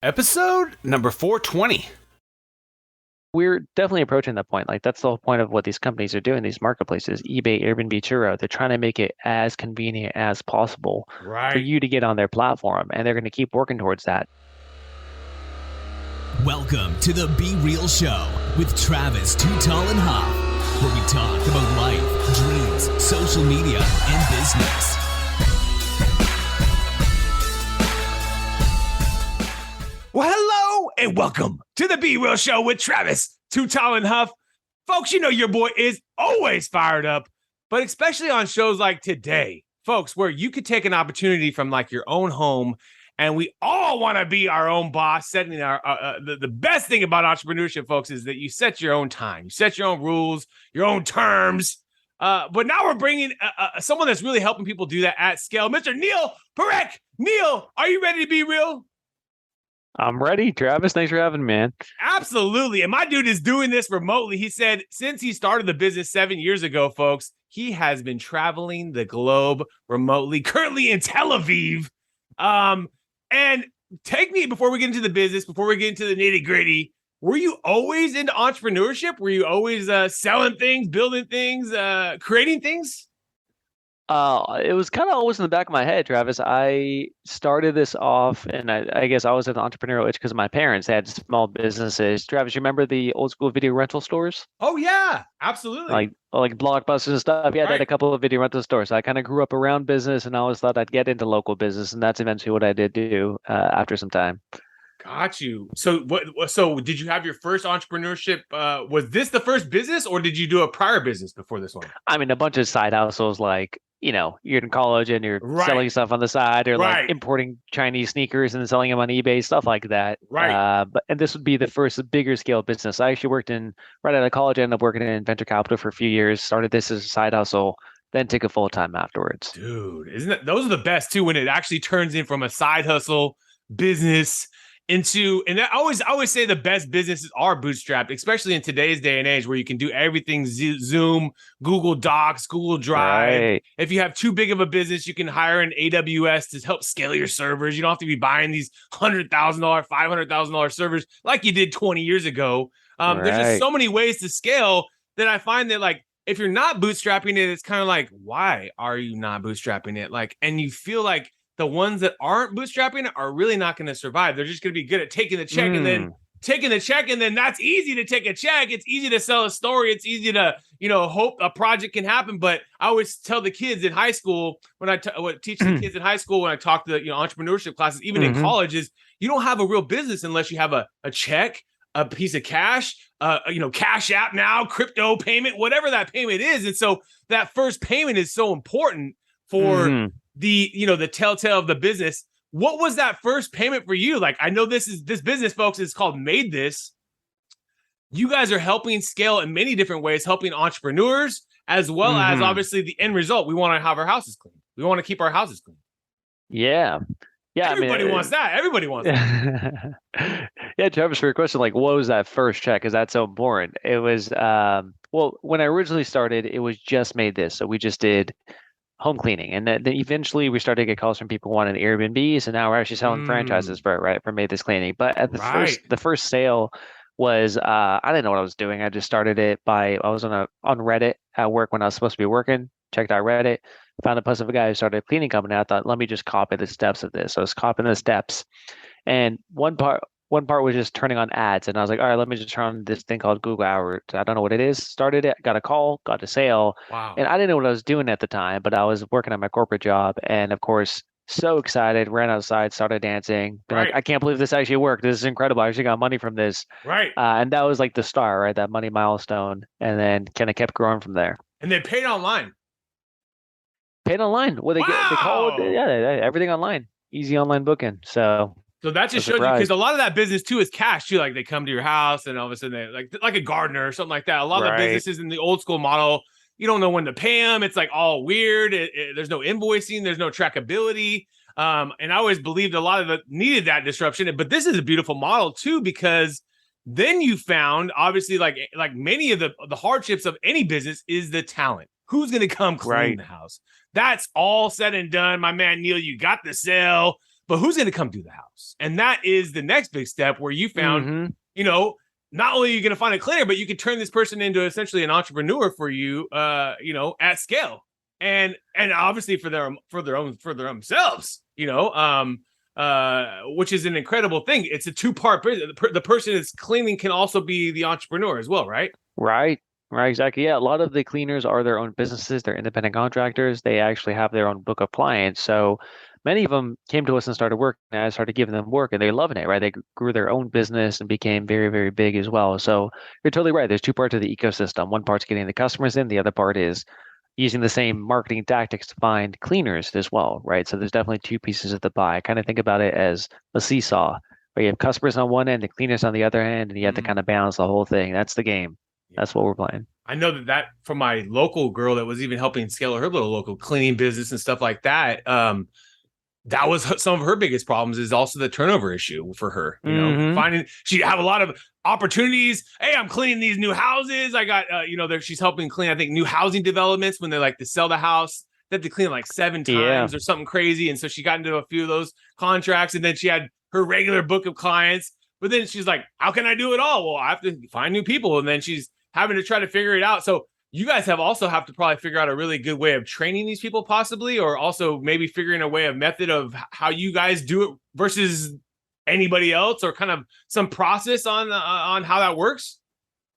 Episode number 420. We're definitely approaching that point. Like that's the whole point of what these companies are doing, these marketplaces, eBay, Airbnb, Turo. They're trying to make it as convenient as possible for Right. you to get on their platform, and they're going to keep working towards that. Welcome to the Be Real Show with Travis Too Tall and Huff, where we talk about life, dreams, social media, and business. Well, hello and welcome to the Be Real Show with Travis Too Tall and Huff. Folks, you know your boy is always fired up, but especially on shows like today, folks, where you could take an opportunity from like your own home, and we all want to be our own boss. Setting our the best thing about entrepreneurship, folks, is that you set your own time, you set your own rules, your own terms. But now we're bringing someone that's really helping people do that at scale, Mr. Neel Parekh. Neel, are you ready to be real? I'm ready, Travis. Thanks for having me, man. Absolutely. And my dude is doing this remotely. He said since he started the business 7 years ago, folks, he has been traveling the globe remotely, currently in Tel Aviv. And take me, before we get into the business, before we get into the nitty gritty, were you always into entrepreneurship? Were you always selling things, building things, creating things? It was kind of always in the back of my head, Travis. I started this off, and I guess I was an entrepreneurial itch because my parents had small businesses. Travis, you remember the old school video rental stores? Oh, yeah, absolutely. Like Blockbusters and stuff. Yeah, they had a couple of video rental stores. So I kind of grew up around business, and I always thought I'd get into local business, and that's eventually what I did do after some time. Got you. So what? So did you have your first entrepreneurship? Was this the first business, or did you do a prior business before this one? I mean, a bunch of side hustles, like, you know, you're in college and you're Right. selling stuff on the side, or Right. like importing Chinese sneakers and selling them on eBay, stuff like that. Right. And this would be the first bigger scale business. I actually worked in right out of college. I ended up working in venture capital for a few years. Started this as a side hustle, then took a full time afterwards. Dude, isn't that, those are the best too, when it actually turns in from a side hustle business into, and I always say the best businesses are bootstrapped, especially in today's day and age where you can do everything Zoom, Google Docs, Google Drive. Right. If you have too big of a business, you can hire an AWS to help scale your servers. You don't have to be buying these $100,000, $500,000 servers like you did 20 years ago. There's just so many ways to scale that I find that, like, if you're not bootstrapping it, it's kind of like, why are you not bootstrapping it? Like, and you feel like the ones that aren't bootstrapping it are really not going to survive. They're just going to be good at taking the check and then taking the check. And then that's easy to take a check. It's easy to sell a story. It's easy to, hope a project can happen. But I always tell the kids in high school, when I teach the kids in high school, when I talk to entrepreneurship classes, even in college, is you don't have a real business unless you have a check, a piece of cash, Cash App now, crypto payment, whatever that payment is. And so that first payment is so important for the telltale of the business. What was that first payment for you? Like, I know this business, folks, is called MaidThis. You guys are helping scale in many different ways, helping entrepreneurs, as well as obviously the end result. We want to have our houses clean. We want to keep our houses clean. Yeah. Yeah. Everybody wants that. Everybody wants that. Yeah, Travis, for your question, like, what was that first check? Is that so important? It was, when I originally started, it was just MaidThis. So we just did home cleaning, and then eventually we started to get calls from people wanting Airbnb. So now we're actually selling franchises for MaidThis cleaning. But at the first sale was I didn't know what I was doing. I just started it I was on Reddit at work when I was supposed to be working. Checked out Reddit, found a post of a guy who started a cleaning company. I thought, let me just copy the steps of this. So I was copying the steps, and one part was just turning on ads, and I was like, all right, let me just turn on this thing called Google Hours. I don't know what it is. Started it, got a call, got a sale. Wow. And I didn't know what I was doing at the time, but I was working at my corporate job, and of course, so excited, ran outside, started dancing. Like, I can't believe this actually worked. This is incredible. I actually got money from this. Right. And that was like the start, right? That money milestone, and then kind of kept growing from there. And they paid online. Well, they called, everything online, easy online booking. So that just shows you, because a lot of that business too is cash too. Like, they come to your house, and all of a sudden they like a gardener or something like that. A lot of the businesses in the old school model, you don't know when to pay them. It's like all weird. There's no invoicing. There's no trackability. And I always believed a lot of it needed that disruption. But this is a beautiful model too, because then you found, obviously, like many of the hardships of any business is the talent. Who's going to come clean the house? That's all said and done. My man, Neel, you got the sale. but who's going to come do the house? And that is the next big step where you found, not only are you going to find a cleaner, but you can turn this person into essentially an entrepreneur for you, at scale, and obviously for their themselves, which is an incredible thing. It's a two-part business. The person that's cleaning can also be the entrepreneur as well, right? Right, exactly. Yeah, a lot of the cleaners are their own businesses. They're independent contractors. They actually have their own book of clients. So many of them came to us and started working. And I started giving them work, and they're loving it, right? They grew their own business and became very, very big as well. So you're totally right. There's two parts of the ecosystem. One part's getting the customers in. The other part is using the same marketing tactics to find cleaners as well, right? So there's definitely two pieces of the pie. I kind of think about it as a seesaw, where you have customers on one end, the cleaners on the other end, and you have to kind of balance the whole thing. That's the game. That's what we're playing. I know that from my local girl that was even helping scale her little local cleaning business and stuff like that. That was some of her biggest problems, is also the turnover issue for her. Finding she have a lot of opportunities. Hey, I'm cleaning these new houses. I got, she's helping clean, I think, new housing developments when they like to sell the house. They have to clean like 7 times or something crazy. And so she got into a few of those contracts, and then she had her regular book of clients. But then she's like, how can I do it all? Well, I have to find new people. And then she's having to try to figure it out. So you guys have to probably figure out a really good way of training these people, possibly, or also maybe figuring a method of how you guys do it versus anybody else, or kind of some process on how that works.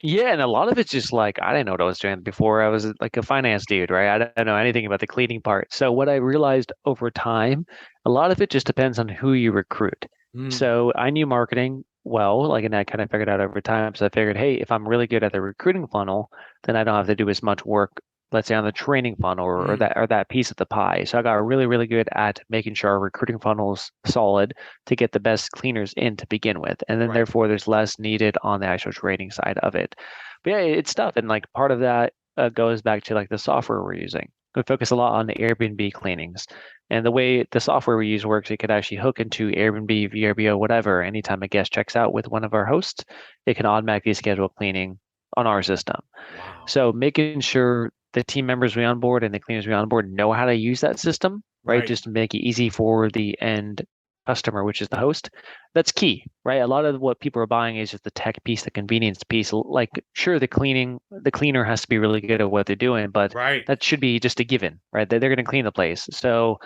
Yeah, and a lot of it's just like, I didn't know what I was doing before. I was like a finance dude, right? I don't know anything about the cleaning part. So what I realized over time, a lot of it just depends on who you recruit. So I knew marketing well, and I kind of figured out over time. So I figured, hey, if I'm really good at the recruiting funnel, then I don't have to do as much work, let's say on the training funnel or that piece of the pie. So I got really, really good at making sure our recruiting funnel's solid to get the best cleaners in to begin with. And then therefore there's less needed on the actual training side of it. But yeah, it's tough. And part of that goes back to the software we're using. We focus a lot on the Airbnb cleanings. And the way the software we use works, it could actually hook into Airbnb, VRBO, whatever. Anytime a guest checks out with one of our hosts, it can automatically schedule cleaning on our system. Wow. So making sure the team members we onboard and the cleaners we onboard know how to use that system, right? Just to make it easy for the end customer, which is the host. That's key, right? A lot of what people are buying is just the tech piece, the convenience piece. Sure, the cleaner has to be really good at what they're doing, but that should be just a given, right? They're going to clean the place. So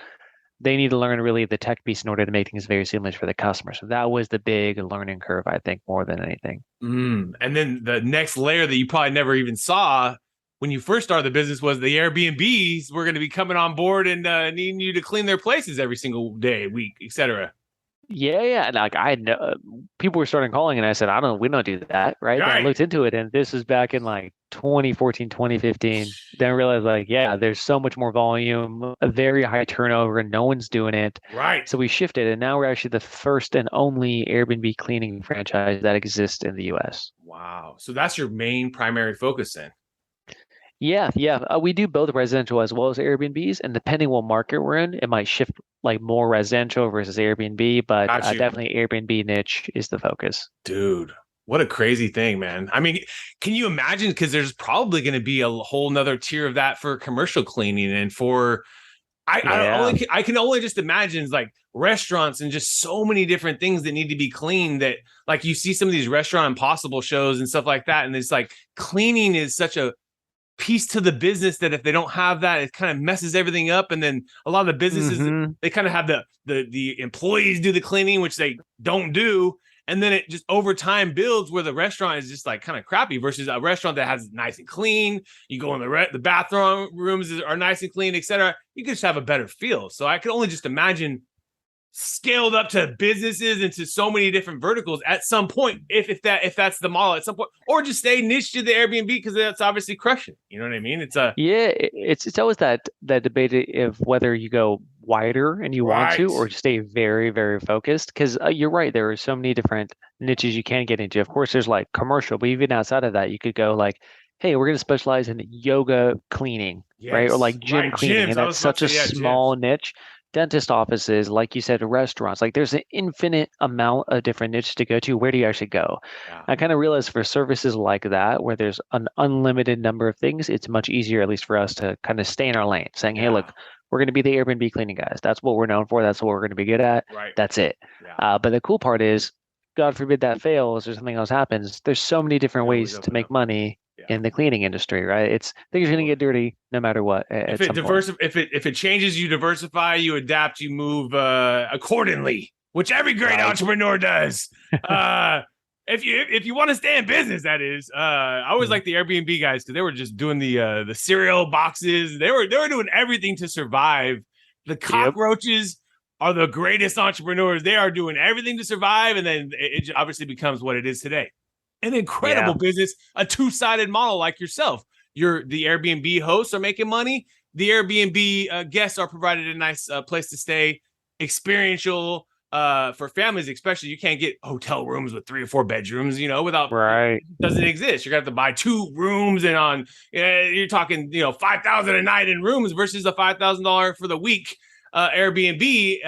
they need to learn really the tech piece in order to make things very seamless for the customer. So that was the big learning curve, I think, more than anything. And then the next layer that you probably never even saw when you first started the business was the Airbnbs were going to be coming on board and needing you to clean their places every single day, week, etc. Yeah. I know people were starting calling, and I said, we don't do that, right? Then I looked into it, and this is back in 2014, 2015. Then I realized there's so much more volume, a very high turnover, and no one's doing it. Right. So we shifted, and now we're actually the first and only Airbnb cleaning franchise that exists in the US. Wow. So that's your main primary focus then. Yeah. We do both residential as well as Airbnbs, and depending what market we're in, it might shift more residential versus Airbnb, but definitely Airbnb niche is the focus. Dude, what a crazy thing, man. I mean, can you imagine? Because there's probably going to be a whole nother tier of that for commercial cleaning and for I can only just imagine restaurants and just so many different things that need to be cleaned that you see some of these Restaurant Impossible shows and stuff like that. And it's cleaning is such a piece to the business that if they don't have that, it kind of messes everything up. And then a lot of the businesses, they kind of have the employees do the cleaning, which they don't do. And then it just over time builds where the restaurant is just kind of crappy versus a restaurant that has nice and clean. You go in the bathroom rooms are nice and clean, etc. You can just have a better feel. So I can only just imagine scaled up to businesses into so many different verticals at some point, if that's the model at some point, or just stay niche to the Airbnb because that's obviously crushing. You know what I mean? It's always that debate of whether you go wider and you want to, or stay very, very focused. Because you're right, there are so many different niches you can get into. Of course, there's commercial, but even outside of that, you could go hey, we're going to specialize in yoga cleaning, right? Or gym cleaning, and that's such a small niche. Dentist offices, like you said, restaurants, there's an infinite amount of different niches to go to. Where do you actually go? Yeah. I kind of realized for services like that, where there's an unlimited number of things, it's much easier, at least for us, to kind of stay in our lane, saying, hey, look, we're going to be the Airbnb cleaning guys. That's what we're known for. That's what we're going to be good at. Right. That's it. Yeah. But the cool part is, God forbid that fails or something else happens. There's so many different ways to make money in the cleaning industry, right? Things are going to get dirty no matter what. If it changes, you diversify, you adapt, you move accordingly, which every great entrepreneur does. If you want to stay in business, that is. I always like the Airbnb guys because they were just doing the cereal boxes. They were doing everything to survive. The cockroaches are the greatest entrepreneurs. They are doing everything to survive, and then it obviously becomes what it is today. An incredible business, a two-sided model like yourself. The Airbnb hosts are making money. The Airbnb guests are provided a nice place to stay, experiential. For families, especially, you can't get hotel rooms with 3 or 4 bedrooms, without it doesn't exist. You're gonna have to buy 2 rooms, and you're talking, $5,000 a night in rooms versus a $5,000 for the week Airbnb.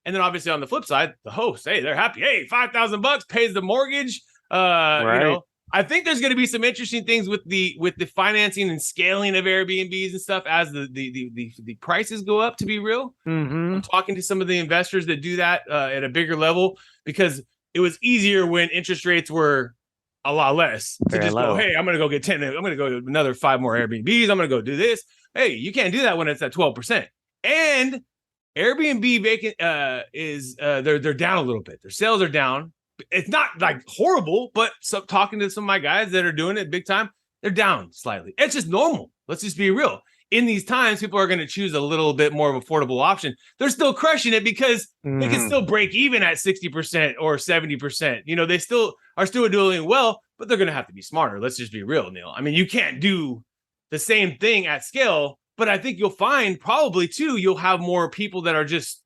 And then obviously on the flip side, the host, hey, they're happy. Hey, $5,000 pays the mortgage. I think there's going to be some interesting things with the financing and scaling of Airbnbs and stuff as the prices go up, to be real. I'm talking to some of the investors that do that at a bigger level, because it was easier when interest rates were a lot less to just go, hey, I'm going to go get 10. I'm going to go to another 5 more Airbnbs. I'm going to go do this. Hey, you can't do that when it's at 12%. And Airbnb vacant they're down a little bit. Their sales are down. It's not like horrible, but talking to some of my guys that are doing it big time, they're down slightly. It's just normal. Let's just be real. In these times, people are going to choose a little bit more of affordable option. They're still crushing it because they can still break even at 60% or 70%. They still are doing well, but they're going to have to be smarter. Let's just be real, Neil. I mean, you can't do the same thing at scale, but I think you'll find probably too, you'll have more people that are just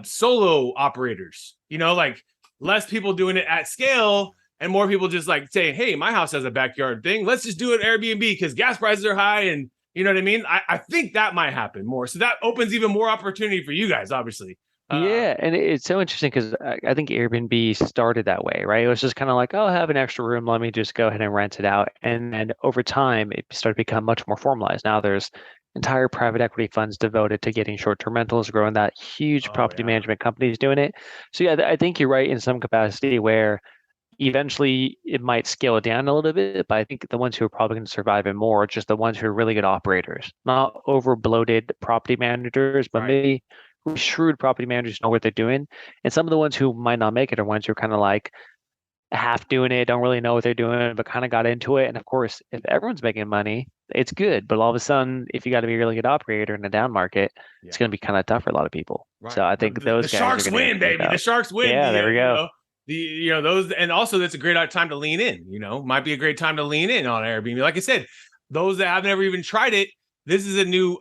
solo operators, like less people doing it at scale and more people just like saying, hey, my house has a backyard thing. Let's just do it Airbnb because gas prices are high. And you know what I mean? I think that might happen more. So that opens even more opportunity for you guys, obviously. And it's so interesting because I think Airbnb started that way, right? It was just kind of like, oh, I have an extra room. Let me just go ahead and rent it out. And over time, it started to become much more formalized. Now there's entire private equity funds devoted to getting short-term rentals, growing that huge property management companies doing it. So yeah, I think you're right in some capacity where eventually it might scale it down a little bit, but I think the ones who are probably going to survive it more are just the ones who are really good operators, not over bloated property managers, but maybe shrewd property managers know what they're doing. And some of the ones who might not make it are ones who are kind of like half doing it, don't really know what they're doing, but kind of got into it. And of course, if everyone's making money, it's good. But all of a sudden, if you got to be a really good operator in a down market, it's going to be kind of tough for a lot of people. So I think those guys Sharks win, baby. The Sharks win. Yeah, there we go. Those, and also that's a great time to lean in. Might be a great time to lean in on Airbnb. Like I said, those that have never even tried it, this is a new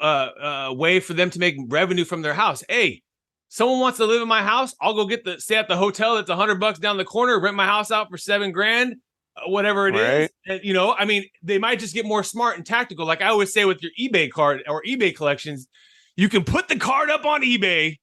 way for them to make revenue from their house. Hey, someone wants to live in my house, I'll go stay at the hotel that's $100 down the corner, rent my house out for $7,000, whatever it is. And, they might just get more smart and tactical. Like I always say with your eBay card or eBay collections, you can put the card up on eBay.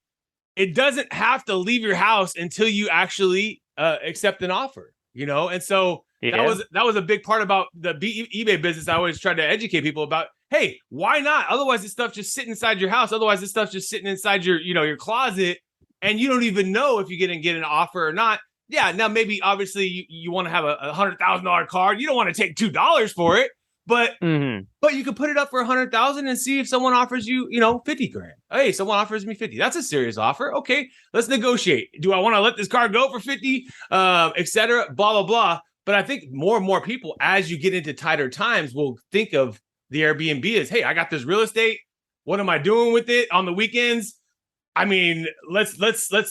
It doesn't have to leave your house until you actually accept an offer, And so that was a big part about the eBay business. I always tried to educate people about, hey, why not? Otherwise, this stuff's just sitting inside your house. Otherwise, this stuff's just sitting inside your closet, and you don't even know if you're going to get an offer or not. Yeah, now maybe obviously you want to have a $100,000 card. You don't want to take $2 for it, but you could put it up for $100,000 and see if someone offers you, $50,000. Hey, someone offers me 50. That's a serious offer. Okay, let's negotiate. Do I want to let this card go for 50? Etc. Blah blah blah. But I think more and more people, as you get into tighter times, will think of the Airbnb as, hey, I got this real estate. What am I doing with it on the weekends? I mean, let's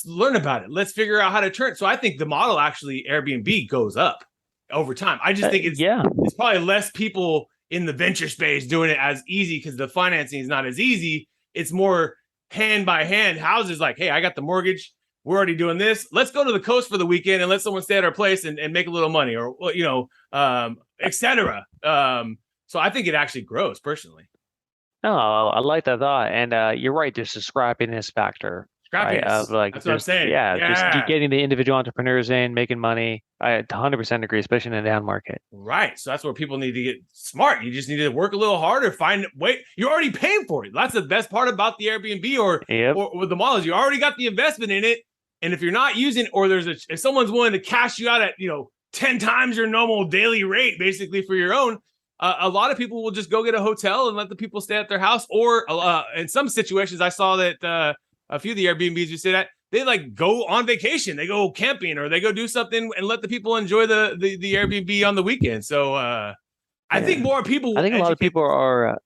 learn about it. Let's figure out how to turn it. So I think the model actually Airbnb goes up over time. I just think it's probably less people in the venture space doing it as easy because the financing is not as easy. It's more hand by hand houses like, hey, I got the mortgage. We're already doing this. Let's go to the coast for the weekend and let someone stay at our place and make a little money or, etc. So I think it actually grows personally. Oh, I like that thought. And you're right. There's a scrappiness factor. right? Of Scrappiness. like That's what I'm just saying. just Yeah. getting the individual entrepreneurs in, making money. I 100% agree, especially in a down market. Right. So that's where people need to get smart. You just need to work a little harder, you're already paying for it. That's the best part about the Airbnb Yep. or with the models. You already got the investment in it. And if you're not using, or if someone's willing to cash you out at, 10 times your normal daily rate, basically for your own, a lot of people will just go get a hotel and let the people stay at their house. Or in some situations, I saw that a few of the Airbnbs you stayed at, they like go on vacation, they go camping, or they go do something and let the people enjoy the Airbnb on the weekend. So I think more people will I think a lot of people themselves. are.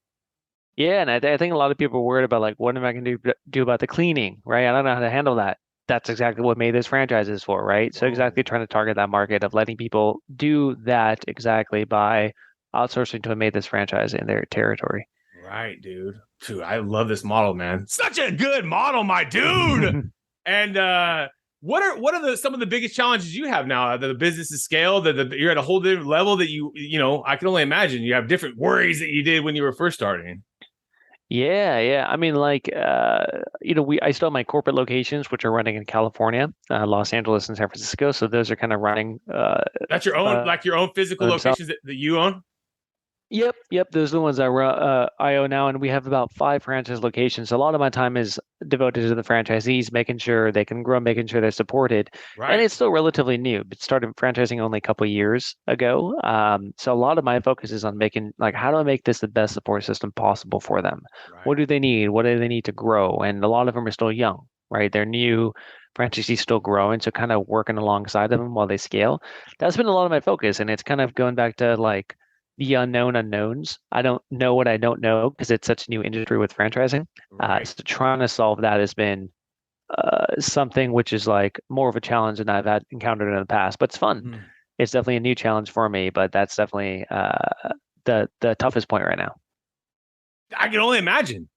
Yeah, and I think a lot of people are worried about like, what am I going to do about the cleaning, right? I don't know how to handle that. That's exactly what MaidThis Franchise is for, right? So exactly trying to target that market of letting people do that exactly by outsourcing to a MaidThis Franchise in their territory. Right, dude. I love this model, man. Such a good model, my dude. And what are some of the biggest challenges you have now? The business is scaled, you're at a whole different level that I can only imagine you have different worries that you did when you were first starting. Yeah. I mean, like, I still have my corporate locations, which are running in California, Los Angeles, and San Francisco. So those are kind of running. That's your own, like your own physical locations that you own. Yep. Those are the ones I own now, and we have about 5 franchise locations. So a lot of my time is devoted to the franchisees, making sure they can grow, making sure they're supported. Right. And it's still relatively new, but started franchising only a couple of years ago. So a lot of my focus is on making like, how do I make this the best support system possible for them? Right. What do they need? What do they need to grow? And a lot of them are still young, right? They're new. Franchisees still growing, so kind of working alongside of them while they scale. That's been a lot of my focus, and it's kind of going back to like the unknown unknowns. I don't know what I don't know because it's such a new industry with franchising. Right. So trying to solve that has been something which is like more of a challenge than I've had encountered in the past, but it's fun. It's definitely a new challenge for me, but that's definitely the toughest point right now. I can only imagine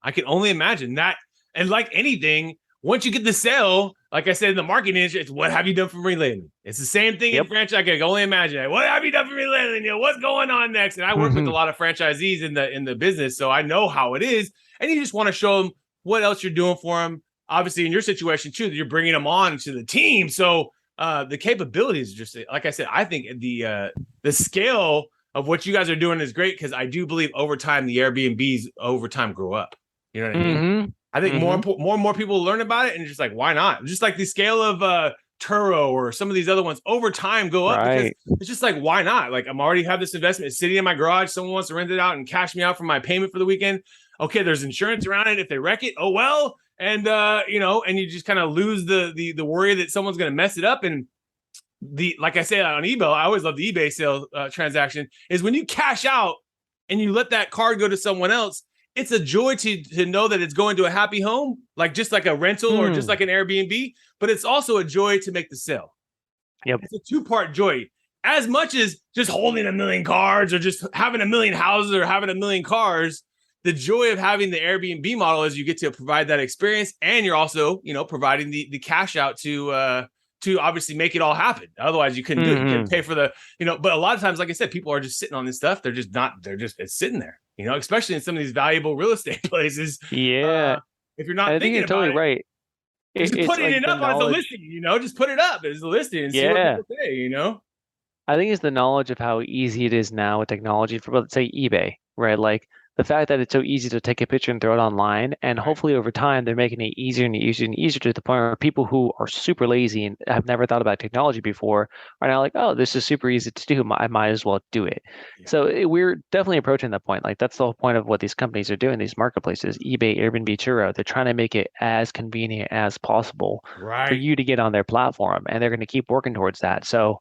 that. And like anything, once you get the sale, like I said, in the marketing industry, it's what have you done for me lately? It's the same thing in franchise. I can only imagine. What have you done for me lately? What's going on next? And I work with a lot of franchisees in the business, so I know how it is. And you just want to show them what else you're doing for them. Obviously, in your situation too, that you're bringing them on to the team. So the capabilities, just like I said, I think the scale of what you guys are doing is great because I do believe over time the Airbnbs over time grow up. You know what I mean? I think more and more people learn about it and just like, why not? Just like the scale of Turo or some of these other ones over time go up because it's just like, why not? Like I'm already have this investment sitting in my garage. Someone wants to rent it out and cash me out for my payment for the weekend. Okay, there's insurance around it. If they wreck it, oh well. And and you just kind of lose the worry that someone's going to mess it up. And like I say on eBay, I always love the eBay sale transaction is when you cash out and you let that card go to someone else. It's a joy to know that it's going to a happy home, like just like a rental or just like an Airbnb, but it's also a joy to make the sale. Yep. It's a 2-part joy. As much as just holding 1 million cards or just having 1 million houses or having 1 million cars, the joy of having the Airbnb model is you get to provide that experience and you're also, providing the cash out to obviously make it all happen. Otherwise you couldn't do it. You couldn't pay for the, but a lot of times, like I said, people are just sitting on this stuff. It's sitting there, especially in some of these valuable real estate places. Yeah. If you're not I think you're totally right. Just putting it up as a listing, just put it up as a listing and see what people say, I think it's the knowledge of how easy it is now with technology for, let's say, eBay, right? Like the fact that it's so easy to take a picture and throw it online, and hopefully over time they're making it easier and easier and easier to the point where people who are super lazy and have never thought about technology before are now like, oh, this is super easy to do. I might as well do it. Yeah. So we're definitely approaching that point. Like that's the whole point of what these companies are doing, these marketplaces, eBay, Airbnb, Turo. They're trying to make it as convenient as possible for you to get on their platform, and they're going to keep working towards that. So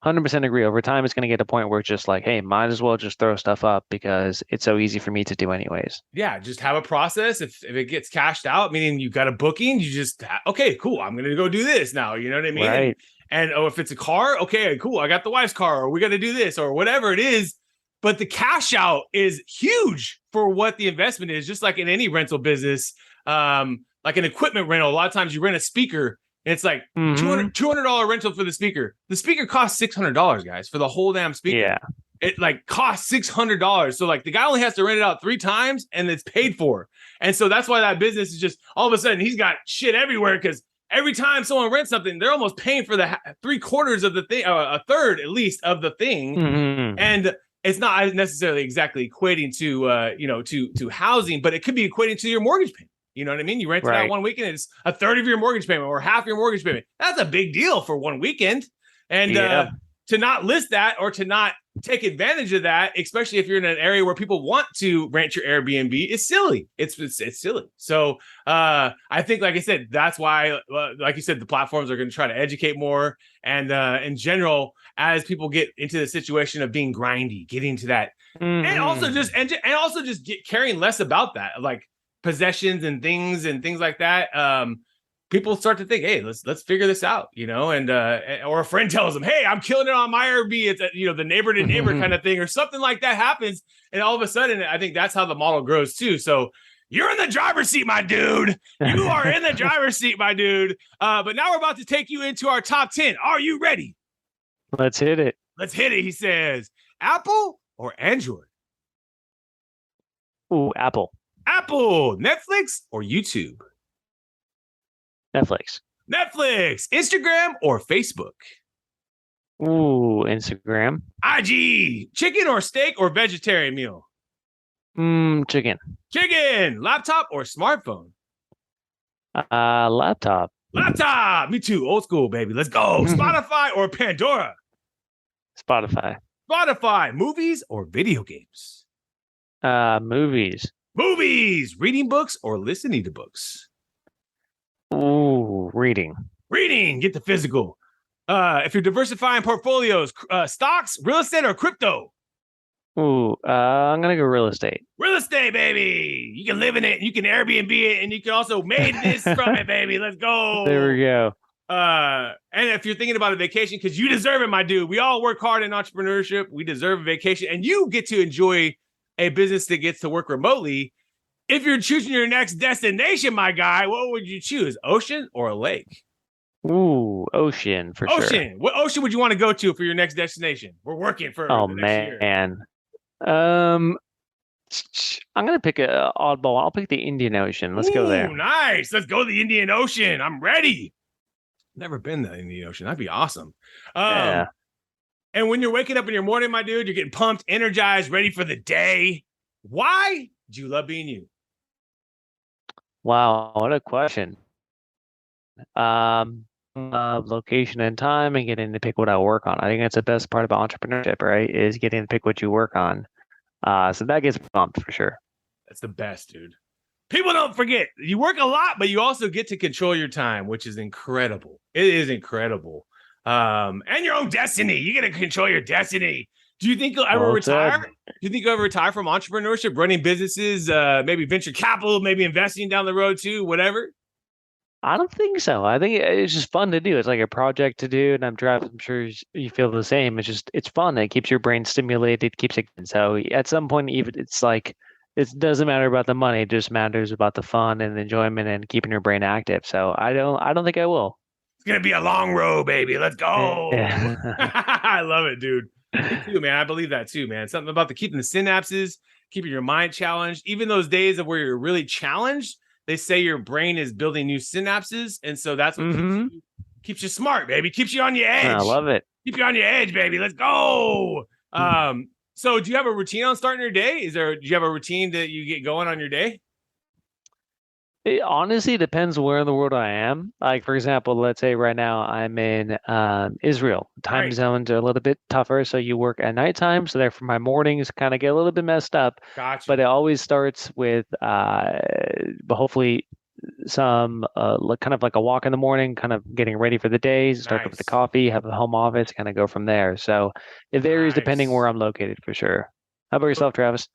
100% agree. Over time, it's going to get to a point where it's just like, hey, might as well just throw stuff up because it's so easy for me to do anyways. Yeah, just have a process. If it gets cashed out, meaning you got a booking, you just, okay, cool. I'm going to go do this now. You know what I mean? Right. And if it's a car, okay, cool. I got the wife's car, or we got to do this, or whatever it is. But the cash out is huge for what the investment is, just like in any rental business. Like an equipment rental, a lot of times you rent a speaker. And it's like $200 rental for the speaker. The speaker costs $600, guys, for the whole damn speaker. Yeah. it like costs $600. So like the guy only has to rent it out 3 times and it's paid for. And so that's why that business is just all of a sudden he's got shit everywhere, because every time someone rents something, they're almost paying for the 3/4 of the thing, a third at least of the thing. Mm-hmm. And it's not necessarily exactly equating to, to housing, but it could be equating to your mortgage payment. You know what I mean? You rent it out one weekend, it's a third of your mortgage payment or half your mortgage payment. That's a big deal for one weekend. And to not list that or to not take advantage of that, especially if you're in an area where people want to rent your Airbnb, is silly. It's silly. So I think, like I said, that's why, like you said, the platforms are going to try to educate more. And in general, as people get into the situation of being grindy, getting to that, and also just caring less about that, like possessions and things like that. People start to think, hey, let's figure this out, and or a friend tells them, hey, I'm killing it on my Airbnb. It's the neighbor to neighbor kind of thing, or something like that happens. And all of a sudden, I think that's how the model grows too. So you're in the driver's seat, my dude. You are in the driver's seat, my dude. But now we're about to take you into our top 10. Are you ready? Let's hit it. Let's hit it. He says, Apple or Android? Ooh, Apple. Apple, Netflix or YouTube? Netflix. Netflix, Instagram or Facebook? Ooh, Instagram. IG, chicken or steak or vegetarian meal? Chicken. Chicken, laptop or smartphone? Laptop. Laptop, me too, old school, baby. Let's go. Spotify or Pandora? Spotify. Spotify, movies or video games? Movies. Movies, reading books or listening to books? Ooh, reading. Reading, get the physical. If you're diversifying portfolios, stocks, real estate, or crypto? Ooh, I'm gonna go real estate. Real estate, baby. You can live in it, you can Airbnb it, and you can also made this from it, baby. Let's go. There we go. And if you're thinking about a vacation, because you deserve it, my dude. We all work hard in entrepreneurship. We deserve a vacation, and you get to enjoy a business that gets to work remotely. If you're choosing your next destination, my guy, what would you choose? Ocean or a lake? Ooh, ocean for sure. Ocean. What ocean would you want to go to for your next destination? We're working for the next year. Man. I'm gonna pick a oddball. I'll pick the Indian Ocean. Let's go there. Nice. Let's go to the Indian Ocean. I'm ready. Never been to the Indian Ocean. That'd be awesome. Yeah. And when you're waking up in your morning, my dude, you're getting pumped, energized, ready for the day. Why do you love being you? Wow, what a question. Location and time and getting to pick what I work on. I think that's the best part about entrepreneurship, right? Is getting to pick what you work on. So that gets pumped for sure. That's the best, dude. People don't forget, you work a lot, but you also get to control your time, which is incredible. It is incredible. And your own destiny. You get to control your destiny. Do you think you'll ever retire? Do you think you'll ever retire from entrepreneurship, running businesses, maybe venture capital, maybe investing down the road too, whatever? I don't think so. I think it's just fun to do. It's like a project to do, and I'm sure you feel the same. It's fun. It keeps your brain stimulated, keeps it. So at some point, even it's like it doesn't matter about the money. It just matters about the fun and the enjoyment and keeping your brain active. So I don't think I will. It's gonna be a long road, baby. Let's go. Yeah. I love it, dude. Me too, man. I believe that too, man. Something about keeping the synapses, keeping your mind challenged. Even those days of where you're really challenged, they say your brain is building new synapses, and so that's what keeps you smart, baby. Keeps you on your edge. I love it. Keep you on your edge, baby. Let's go. So do you have a routine on starting your day? Do you have a routine that you get going on your day? It honestly depends where in the world I am. Like, for example, let's say right now I'm in Israel. Time zones are a little bit tougher, so you work at nighttime. So therefore, my mornings kind of get a little bit messed up. Gotcha. But it always starts with hopefully some kind of like a walk in the morning, kind of getting ready for the day. Start with the coffee, have a home office, kind of go from there. So it varies depending where I'm located for sure. How about yourself, Travis?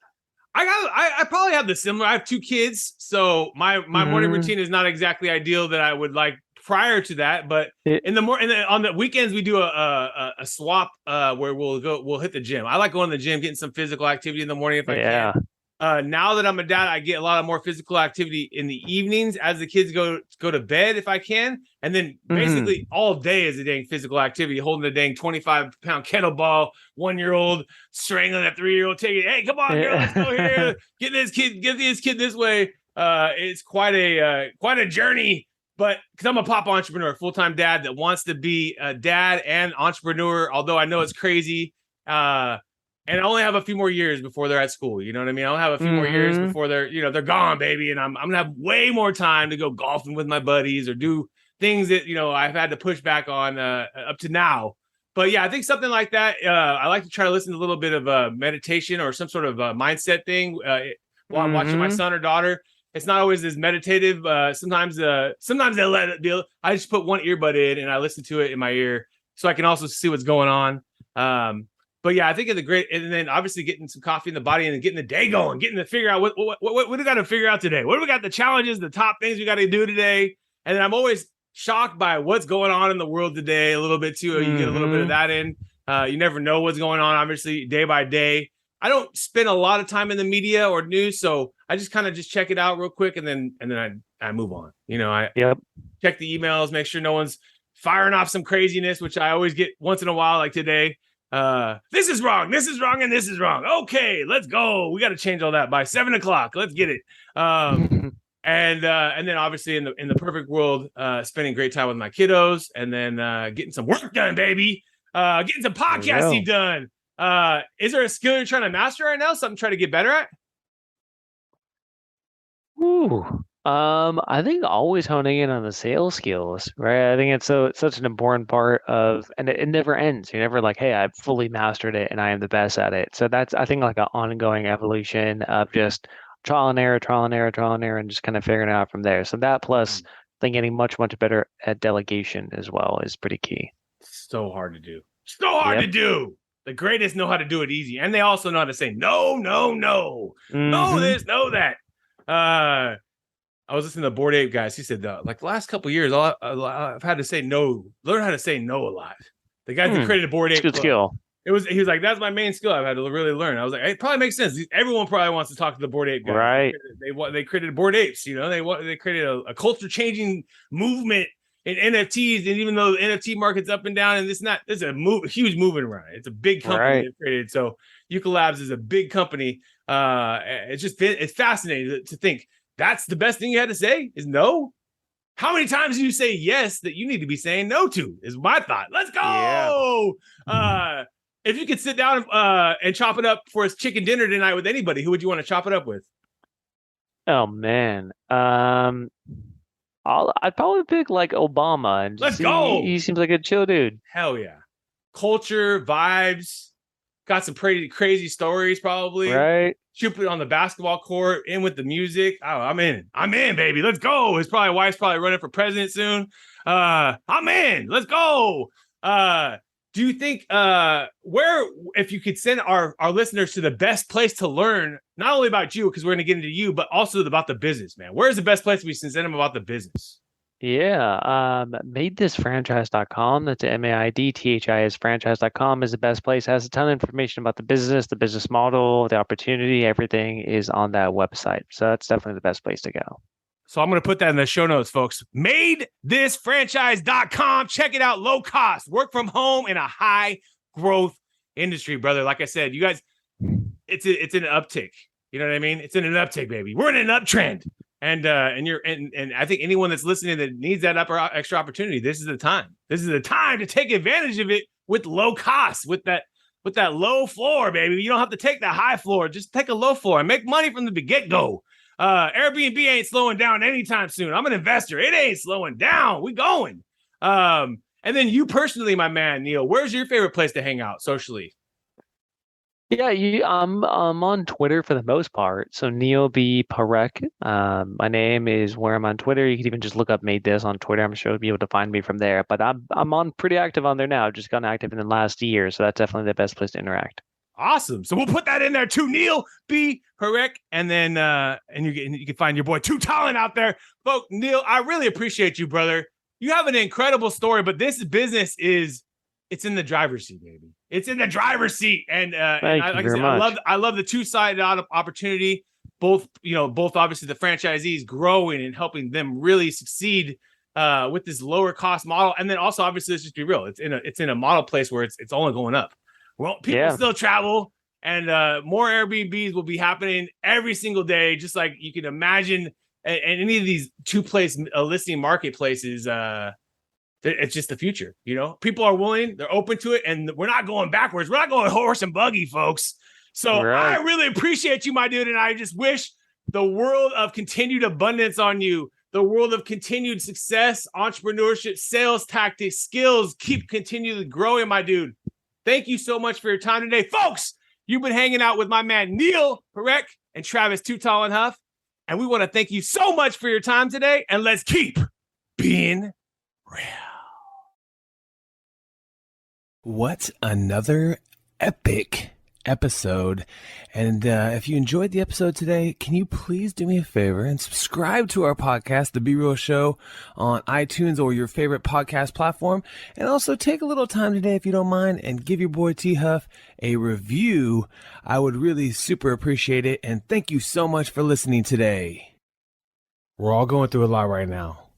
I probably have the similar. I have 2 kids, so my morning routine is not exactly ideal that I would like prior to that. But on the weekends we do a swap where we'll hit the gym. I like going to the gym, getting some physical activity in the morning if I can. Now that I'm a dad, I get a lot of more physical activity in the evenings as the kids go to bed if I can. And then basically all day is a dang physical activity, holding a dang 25-pound kettlebell, 1-year-old strangling a 3-year-old, taking, hey, come on, girl, let's go here. Get this kid this way. It's quite a journey. But because I'm a pop entrepreneur, full-time dad that wants to be a dad and entrepreneur, although I know it's crazy. And I only have a few more years before they're at school. You know what I mean? I'll have a few more years before they're gone, baby. And I'm gonna have way more time to go golfing with my buddies or do things that, I've had to push back on up to now. But yeah, I think something like that. I like to try to listen to a little bit of meditation or some sort of mindset thing while I'm watching my son or daughter. It's not always as meditative. Sometimes they let it be. I just put one earbud in and I listen to it in my ear so I can also see what's going on. But yeah, I think of the great, and then obviously getting some coffee in the body and then getting the day going, getting to figure out what we got to figure out today. What do we got? The challenges, the top things we got to do today. And then I'm always shocked by what's going on in the world today a little bit too. You get a little bit of that in. You never know what's going on, obviously, day by day. I don't spend a lot of time in the media or news, so I just kind of just check it out real quick, and then I move on. I check the emails, make sure no one's firing off some craziness, which I always get once in a while, like today. This is wrong, and this is wrong. Okay, let's go. We got to change all that by 7:00. Let's get it. And then obviously in the perfect world, spending great time with my kiddos, and then getting some work done, baby. Getting some podcasting done. Is there a skill you're trying to master right now? Something trying to get better at? I think always honing in on the sales skills, right? I think it's such an important part of, and it never ends. You're never like, hey, I've fully mastered it and I am the best at it. So that's, I think, like an ongoing evolution of just trial and error, and just kind of figuring it out from there. So that plus, I think getting much, much better at delegation as well is pretty key. So hard to do. To do. The greatest know how to do it easy. And they also know how to say no, no, no. No this, no that. I was listening to Bored Ape guys. He said, like the last couple of years, I've had to say no, learn how to say no a lot. The guy that created Bored Ape. Good skill. He was like, that's my main skill. I've had to really learn. I was like, it probably makes sense. Everyone probably wants to talk to the Bored Ape guys. Right. They created Bored Apes. They created a culture changing movement in NFTs. And even though the NFT market's up and down, and there's a huge movement around it. It's a big company that created. So Yuka Labs is a big company. It's fascinating to think that's the best thing you had to say is no. How many times do you say yes that you need to be saying no to is my thought. Let's go. Yeah. If you could sit down and chop it up for his chicken dinner tonight with anybody, who would you want to chop it up with? Oh man. I'd probably pick like Obama and let's go. He seems like a chill dude. Hell yeah. Culture, vibes, got some pretty crazy stories probably. Right. Shoot it on the basketball court, in with the music. Oh, I'm in, baby. Let's go. His wife's probably running for president soon. I'm in. Let's go. Do you think if you could send our listeners to the best place to learn, not only about you, because we're going to get into you, but also about the business, man? Where's the best place we can send them about the business? Yeah. MaidThis That's MaidThis franchise.com is the best place. It has a ton of information about the business model, the opportunity, everything is on that website. So that's definitely the best place to go. So I'm going to put that in the show notes, folks. MaidThisFranchise.com. Check it out. Low cost. Work from home in a high growth industry, brother. Like I said, you guys, it's an uptick. You know what I mean? It's in an uptick, baby. We're in an uptrend. And I think anyone that's listening that needs that extra opportunity, this is the time. This is the time to take advantage of it with low cost, with that low floor, baby. You don't have to take the high floor. Just take a low floor and make money from the get-go. Airbnb ain't slowing down anytime soon. I'm an investor. It ain't slowing down. We going. And then you personally, my man, Neel, where's your favorite place to hang out socially? Yeah, I'm on Twitter for the most part. So Neel Parekh. My name is where I'm on Twitter. You can even just look up MaidThis on Twitter. I'm sure you'll be able to find me from there. But I'm on pretty active on there now. I've just gotten active in the last year, so that's definitely the best place to interact. Awesome. So we'll put that in there too, Neel Parekh, and then you can find your boy Too Talent out there, folks. Neel, I really appreciate you, brother. You have an incredible story, but this business is it's in the driver's seat, baby. It's in the driver's seat. And Thank you very much. I love the two-sided opportunity. Both obviously the franchisees growing and helping them really succeed with this lower cost model. And then also, obviously, let's just be real. It's in a model place where it's only going up. Well, people still travel, and more Airbnbs will be happening every single day, just like you can imagine. And any of these two-place listing marketplaces, it's just the future. People are willing, they're open to it, and we're not going backwards. We're not going horse and buggy, folks. So I really appreciate you, my dude, and I just wish the world of continued abundance on you, the world of continued success, entrepreneurship, sales tactics, skills, keep continually growing, my dude. Thank you so much for your time today. Folks, you've been hanging out with my man, Neel Parekh and Travis Too Tall and Huff. And we want to thank you so much for your time today. And let's keep being real. What another epic episode. And if you enjoyed the episode today, can you please do me a favor and subscribe to our podcast, The Be Real Show, on iTunes or your favorite podcast platform. And also take a little time today, if you don't mind, and give your boy T Huff a review. I would really super appreciate it. And thank you so much for listening today. We're all going through a lot right now.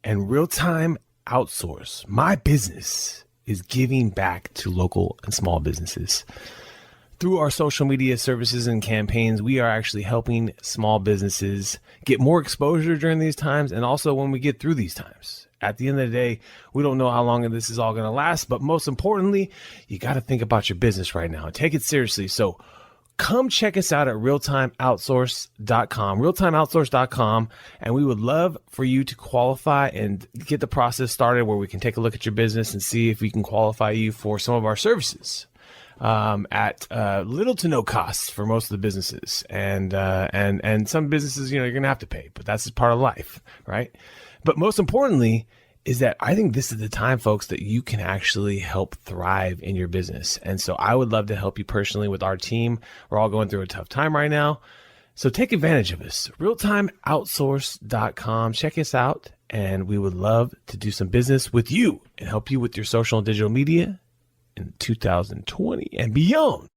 And Real-Time Outsource, my business, is giving back to local and small businesses. Through our social media services and campaigns, we are actually helping small businesses get more exposure during these times, and also when we get through these times. At the end of the day, we don't know how long this is all going to last, but most importantly, you got to think about your business right now and take it seriously. So come check us out at realtimeoutsource.com, realtimeoutsource.com, and we would love for you to qualify and get the process started where we can take a look at your business and see if we can qualify you for some of our services. At little to no costs for most of the businesses, and some businesses, you're going to have to pay, but that's just part of life, right? But most importantly is that I think this is the time, folks, that you can actually help thrive in your business. And so I would love to help you personally with our team. We're all going through a tough time right now. So take advantage of us. Realtimeoutsource.com. Check us out. And we would love to do some business with you and help you with your social and digital media in 2020 and beyond.